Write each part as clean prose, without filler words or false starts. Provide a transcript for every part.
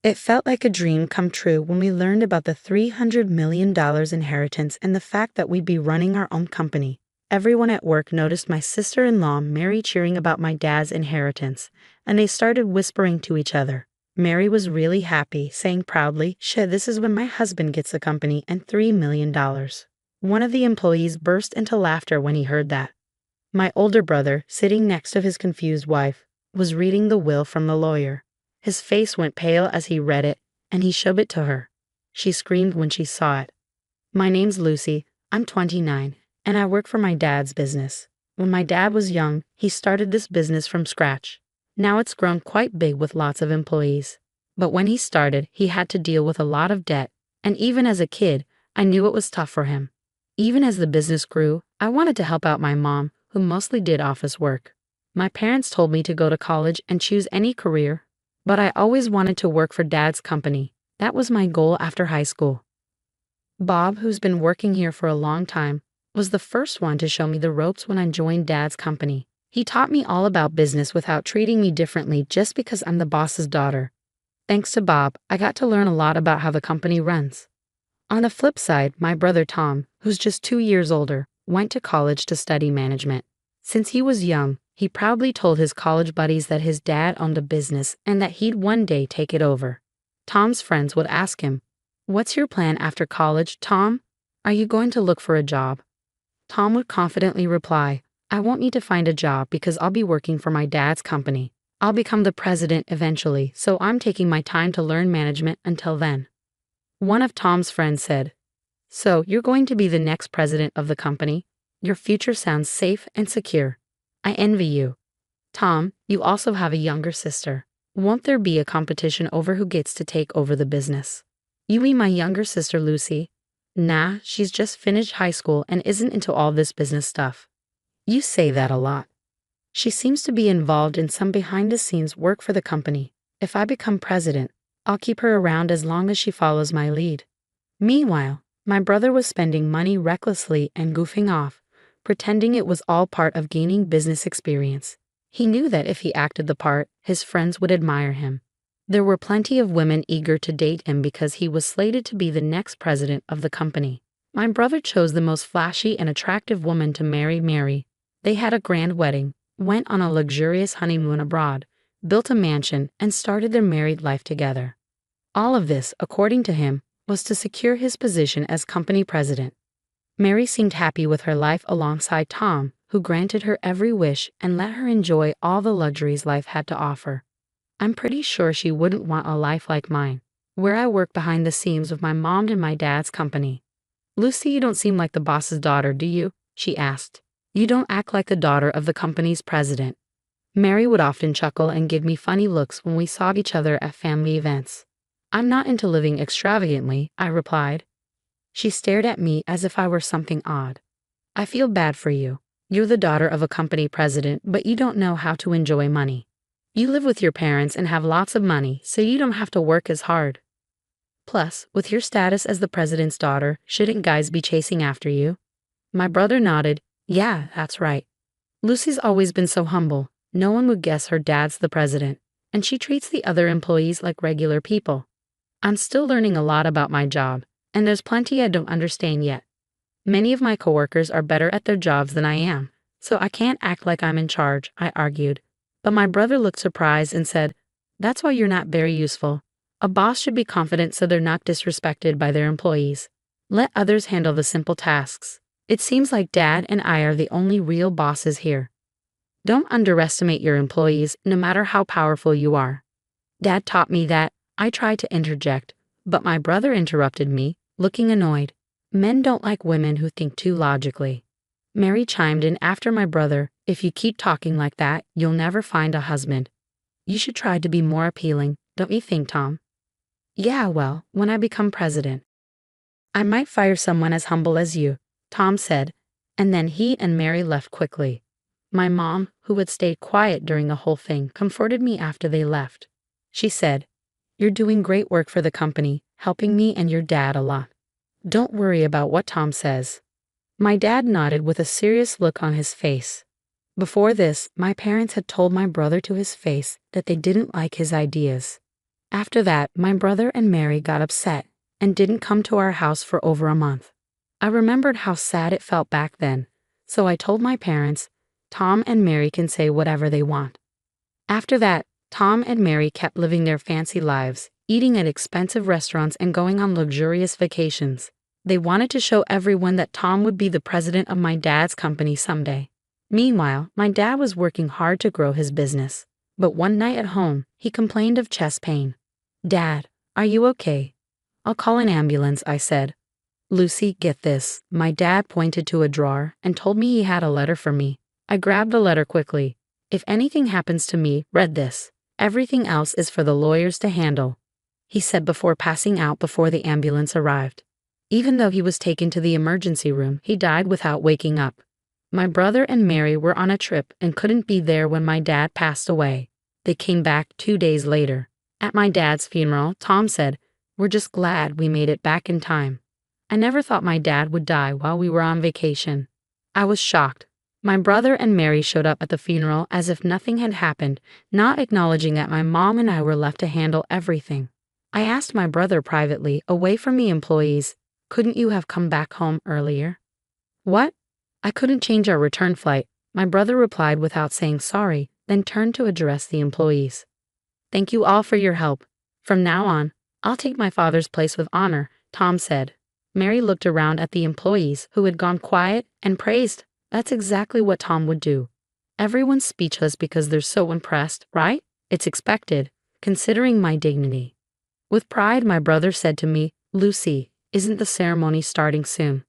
It felt like a dream come true when we learned about the $300 million inheritance and the fact that we'd be running our own company. Everyone at work noticed my sister-in-law Mary cheering about my dad's inheritance, and they started whispering to each other. Mary was really happy, saying proudly, "Shit, this is when my husband gets the company and $3 million. One of the employees burst into laughter when he heard that. My older brother, sitting next to his confused wife, was reading the will from the lawyer. His face went pale as he read it, and he showed it to her. She screamed when she saw it. "My name's Lucy, I'm 29, and I work for my dad's business. When my dad was young, he started this business from scratch. Now it's grown quite big with lots of employees. But when he started, he had to deal with a lot of debt, and even as a kid, I knew it was tough for him. Even as the business grew, I wanted to help out my mom, who mostly did office work. My parents told me to go to college and choose any career, but I always wanted to work for Dad's company. That was my goal after high school." Bob, who's been working here for a long time, was the first one to show me the ropes when I joined Dad's company. He taught me all about business without treating me differently just because I'm the boss's daughter. Thanks to Bob, I got to learn a lot about how the company runs. On the flip side, my brother Tom, who's just 2 years older, went to college to study management. Since he was young, he proudly told his college buddies that his dad owned a business and that he'd one day take it over. Tom's friends would ask him, "What's your plan after college, Tom? Are you going to look for a job?" Tom would confidently reply, "I won't need to find a job because I'll be working for my dad's company. I'll become the president eventually, so I'm taking my time to learn management until then." One of Tom's friends said, "So you're going to be the next president of the company? Your future sounds safe and secure. I envy you. Tom, you also have a younger sister. Won't there be a competition over who gets to take over the business?" "You mean my younger sister Lucy?" "Nah, she's just finished high school and isn't into all this business stuff." "You say that a lot." "She seems to be involved in some behind-the-scenes work for the company. If I become president, I'll keep her around as long as she follows my lead." Meanwhile, my brother was spending money recklessly and goofing off, pretending it was all part of gaining business experience. He knew that if he acted the part, his friends would admire him. There were plenty of women eager to date him because he was slated to be the next president of the company. My brother chose the most flashy and attractive woman to marry, Mary. They had a grand wedding, went on a luxurious honeymoon abroad, built a mansion, and started their married life together. All of this, according to him, was to secure his position as company president. Mary seemed happy with her life alongside Tom, who granted her every wish and let her enjoy all the luxuries life had to offer. I'm pretty sure she wouldn't want a life like mine, where I work behind the scenes with my mom and my dad's company. "Lucy, you don't seem like the boss's daughter, do you?" she asked. "You don't act like the daughter of the company's president." Mary would often chuckle and give me funny looks when we saw each other at family events. "I'm not into living extravagantly," I replied. She stared at me as if I were something odd. "I feel bad for you. You're the daughter of a company president, but you don't know how to enjoy money. You live with your parents and have lots of money, so you don't have to work as hard. Plus, with your status as the president's daughter, shouldn't guys be chasing after you?" My brother nodded. "Yeah, that's right. Lucy's always been so humble. No one would guess her dad's the president, and she treats the other employees like regular people. I'm still learning a lot about my job, and there's plenty I don't understand yet. Many of my coworkers are better at their jobs than I am, so I can't act like I'm in charge," I argued. But my brother looked surprised and said, "That's why you're not very useful. A boss should be confident so they're not disrespected by their employees. Let others handle the simple tasks. It seems like Dad and I are the only real bosses here. Don't underestimate your employees, no matter how powerful you are." Dad taught me that. I tried to interject, but my brother interrupted me, looking annoyed. "Men don't like women who think too logically." Mary chimed in after my brother, "If you keep talking like that, you'll never find a husband. You should try to be more appealing, don't you think, Tom?" "Yeah, well, when I become president, I might fire someone as humble as you," Tom said, and then he and Mary left quickly. My mom, who had stayed quiet during the whole thing, comforted me after they left. She said, "You're doing great work for the company, helping me and your dad a lot. Don't worry about what Tom says." My dad nodded with a serious look on his face. Before this, my parents had told my brother to his face that they didn't like his ideas. After that, my brother and Mary got upset and didn't come to our house for over a month. I remembered how sad it felt back then, so I told my parents, Tom and Mary can say whatever they want. After that, Tom and Mary kept living their fancy lives, eating at expensive restaurants and going on luxurious vacations. They wanted to show everyone that Tom would be the president of my dad's company someday. Meanwhile, my dad was working hard to grow his business. But one night at home, he complained of chest pain. "Dad, are you okay?" "I'll call an ambulance," I said. "Lucy, get this." My dad pointed to a drawer and told me he had a letter for me. I grabbed the letter quickly. "If anything happens to me, read this. Everything else is for the lawyers to handle," he said before passing out before the ambulance arrived. Even though he was taken to the emergency room, he died without waking up. My brother and Mary were on a trip and couldn't be there when my dad passed away. They came back 2 days later. At my dad's funeral, Tom said, "We're just glad we made it back in time." I never thought my dad would die while we were on vacation. I was shocked. My brother and Mary showed up at the funeral as if nothing had happened, not acknowledging that my mom and I were left to handle everything. I asked my brother privately, away from the employees, "Couldn't you have come back home earlier?" "What?" "I couldn't change our return flight," my brother replied without saying sorry, then turned to address the employees. "Thank you all for your help. From now on, I'll take my father's place with honor," Tom said. Mary looked around at the employees who had gone quiet and praised. That's exactly what Tom would do. Everyone's speechless because they're so impressed, right? It's expected, considering my dignity. With pride, my brother said to me, "Lucy, isn't the ceremony starting soon?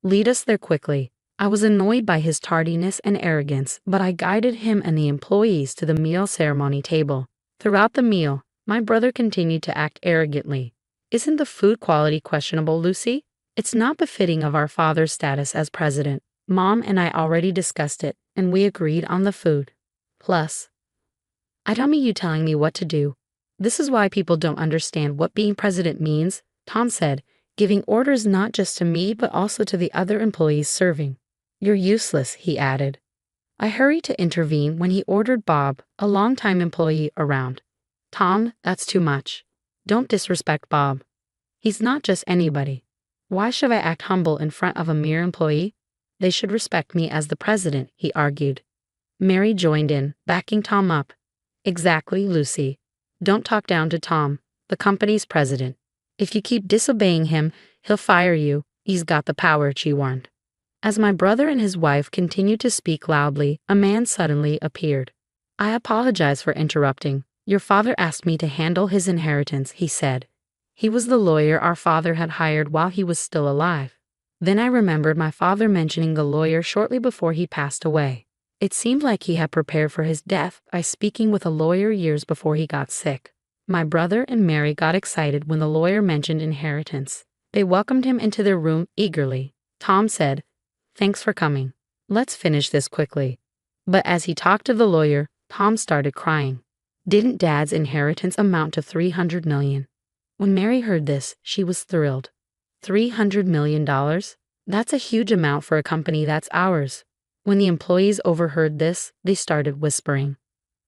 Lead us there quickly." I was annoyed by his tardiness and arrogance, but I guided him and the employees to the meal ceremony table. Throughout the meal, my brother continued to act arrogantly. "Isn't the food quality questionable, Lucy? It's not befitting of our father's status as president. Mom and I already discussed it, and we agreed on the food. Plus, I don't mean you telling me what to do. This is why people don't understand what being president means," Tom said, giving orders not just to me but also to the other employees serving. "You're useless," he added. I hurried to intervene when he ordered Bob, a longtime employee, around. "Tom, that's too much. Don't disrespect Bob. He's not just anybody. Why should I act humble in front of a mere employee? They should respect me as the president," he argued. Mary joined in, backing Tom up. "Exactly, Lucy. Don't talk down to Tom, the company's president. If you keep disobeying him, he'll fire you. He's got the power," she warned. As my brother and his wife continued to speak loudly, a man suddenly appeared. "I apologize for interrupting. Your father asked me to handle his inheritance," he said. He was the lawyer our father had hired while he was still alive. Then I remembered my father mentioning the lawyer shortly before he passed away. It seemed like he had prepared for his death by speaking with a lawyer years before he got sick. My brother and Mary got excited when the lawyer mentioned inheritance. They welcomed him into their room eagerly. Tom said, "Thanks for coming. Let's finish this quickly." But as he talked to the lawyer, Tom started crying. Didn't Dad's inheritance amount to $300 million? When Mary heard this, she was thrilled. $300 million? That's a huge amount for a company that's ours. When the employees overheard this, they started whispering.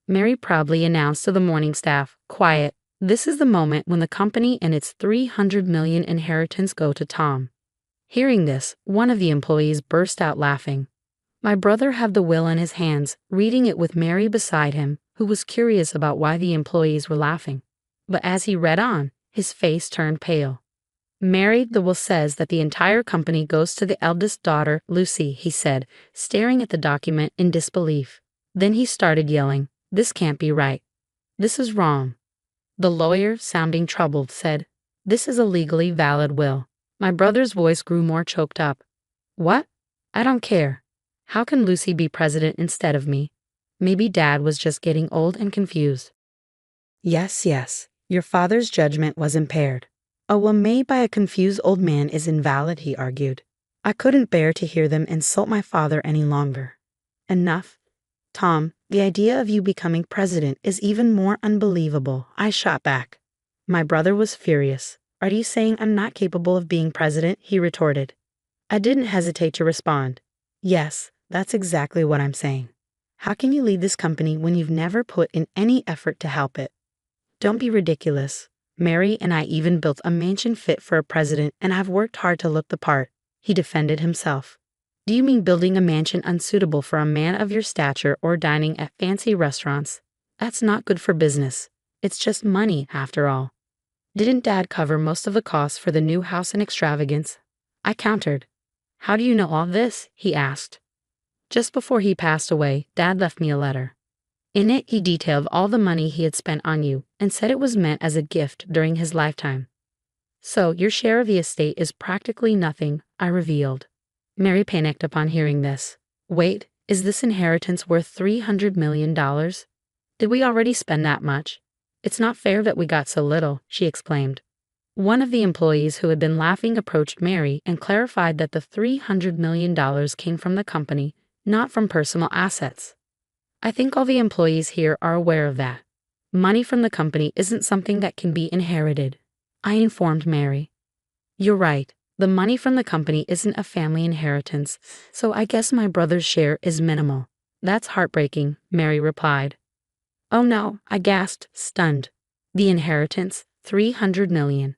Mary proudly announced to the morning staff, "Quiet. This is the moment when the company and its $300 million inheritance go to Tom." Hearing this, one of the employees burst out laughing. My brother had the will in his hands, reading it with Mary beside him, who was curious about why the employees were laughing. But as he read on, his face turned pale. "Mary, the will says that the entire company goes to the eldest daughter, Lucy," he said, staring at the document in disbelief. Then he started yelling, "This can't be right. This is wrong." The lawyer, sounding troubled, said, "This is a legally valid will." My brother's voice grew more choked up. "What? I don't care. How can Lucy be president instead of me?" Maybe Dad was just getting old and confused. Yes, your father's judgment was impaired. A will made by a confused old man is invalid," he argued. I couldn't bear to hear them insult my father any longer. "Enough. Tom, the idea of you becoming president is even more unbelievable," I shot back. My brother was furious. "Are you saying I'm not capable of being president?" he retorted. I didn't hesitate to respond. "Yes, that's exactly what I'm saying. How can you lead this company when you've never put in any effort to help it? Don't be ridiculous. Mary and I even built a mansion fit for a president, and I've worked hard to look the part. He defended himself. Do you mean building a mansion unsuitable for a man of your stature or dining at fancy restaurants? That's not good for business. It's just money, after all. Didn't Dad cover most of the costs for the new house and extravagance? I countered. How do you know all this? He asked. Just before he passed away, Dad left me a letter. In it, he detailed all the money he had spent on you and said it was meant as a gift during his lifetime. So, your share of the estate is practically nothing, I revealed. Mary panicked upon hearing this. Wait, is this inheritance worth $300 million? Did we already spend that much? It's not fair that we got so little, she exclaimed. One of the employees who had been laughing approached Mary and clarified that the $300 million came from the company, not from personal assets. I think all the employees here are aware of that. Money from the company isn't something that can be inherited, I informed Mary. You're right, the money from the company isn't a family inheritance, so I guess my brother's share is minimal. That's heartbreaking, Mary replied. Oh no, I gasped, stunned. The inheritance, $300 million.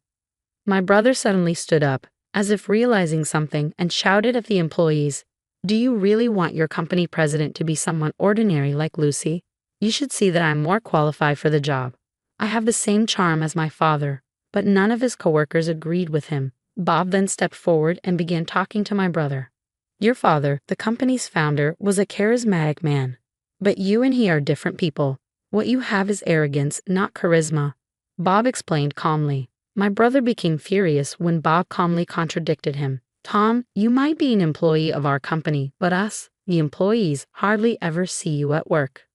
My brother suddenly stood up, as if realizing something, and shouted at the employees, Do you really want your company president to be someone ordinary like Lucy? You should see that I'm more qualified for the job. I have the same charm as my father, but none of his coworkers agreed with him. Bob then stepped forward and began talking to my brother. Your father, the company's founder, was a charismatic man. But you and he are different people. What you have is arrogance, not charisma. Bob explained calmly. My brother became furious when Bob calmly contradicted him. Tom, you might be an employee of our company, but us, the employees, hardly ever see you at work.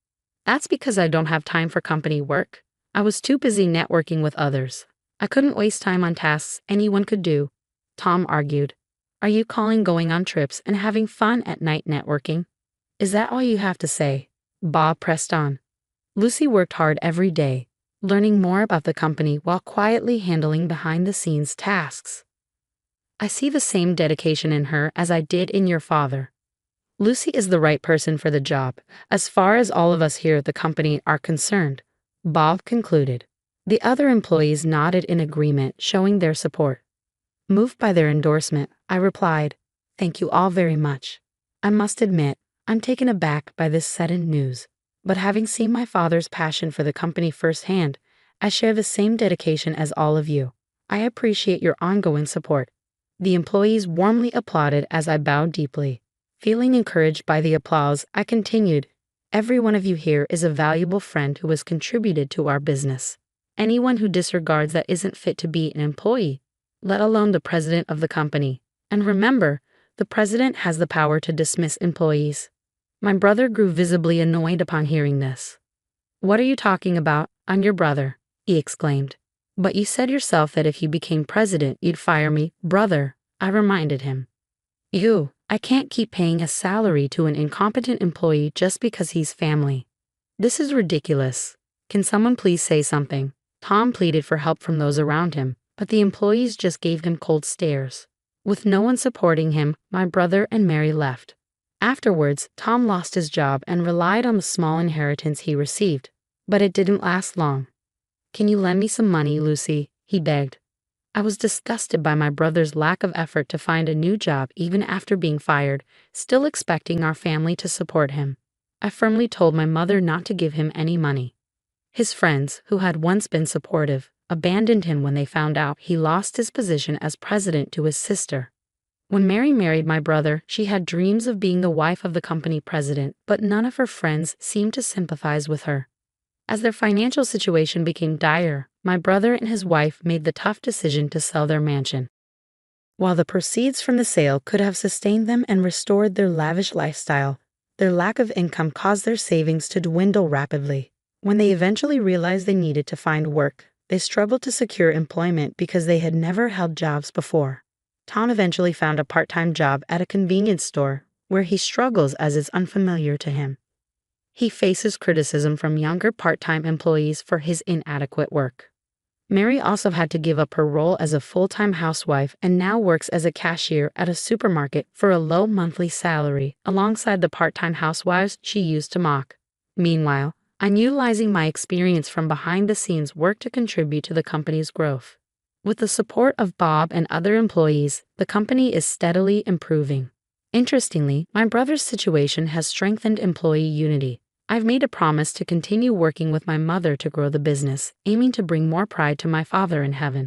That's because I don't have time for company work. I was too busy networking with others. I couldn't waste time on tasks anyone could do, Tom argued. Are you calling going on trips and having fun at night networking? Is that all you have to say? Bob pressed on. Lucy worked hard every day, learning more about the company while quietly handling behind-the-scenes tasks. I see the same dedication in her as I did in your father. Lucy is the right person for the job, as far as all of us here at the company are concerned, Bob concluded. The other employees nodded in agreement, showing their support. Moved by their endorsement, I replied, Thank you all very much. I must admit, I'm taken aback by this sudden news, but having seen my father's passion for the company firsthand, I share the same dedication as all of you. I appreciate your ongoing support. The employees warmly applauded as I bowed deeply. Feeling encouraged by the applause, I continued, Every one of you here is a valuable friend who has contributed to our business. Anyone who disregards that isn't fit to be an employee, let alone the president of the company. And remember, the president has the power to dismiss employees. My brother grew visibly annoyed upon hearing this. What are you talking about? I'm your brother, he exclaimed. But you said yourself that if you became president, you'd fire me, brother, I reminded him. I can't keep paying a salary to an incompetent employee just because he's family. This is ridiculous. Can someone please say something? Tom pleaded for help from those around him, but the employees just gave him cold stares. With no one supporting him, my brother and Mary left. Afterwards, Tom lost his job and relied on the small inheritance he received, but it didn't last long. Can you lend me some money, Lucy? He begged. I was disgusted by my brother's lack of effort to find a new job even after being fired, still expecting our family to support him. I firmly told my mother not to give him any money. His friends, who had once been supportive, abandoned him when they found out he lost his position as president to his sister. When Mary married my brother, she had dreams of being the wife of the company president, but none of her friends seemed to sympathize with her. As their financial situation became dire, my brother and his wife made the tough decision to sell their mansion. While the proceeds from the sale could have sustained them and restored their lavish lifestyle, their lack of income caused their savings to dwindle rapidly. When they eventually realized they needed to find work, they struggled to secure employment because they had never held jobs before. Tom eventually found a part-time job at a convenience store, where he struggles as it's unfamiliar to him. He faces criticism from younger part-time employees for his inadequate work. Mary also had to give up her role as a full-time housewife and now works as a cashier at a supermarket for a low monthly salary alongside the part-time housewives she used to mock. Meanwhile, I'm utilizing my experience from behind the scenes work to contribute to the company's growth. With the support of Bob and other employees, the company is steadily improving. Interestingly, my brother's situation has strengthened employee unity. I've made a promise to continue working with my mother to grow the business, aiming to bring more pride to my Father in heaven.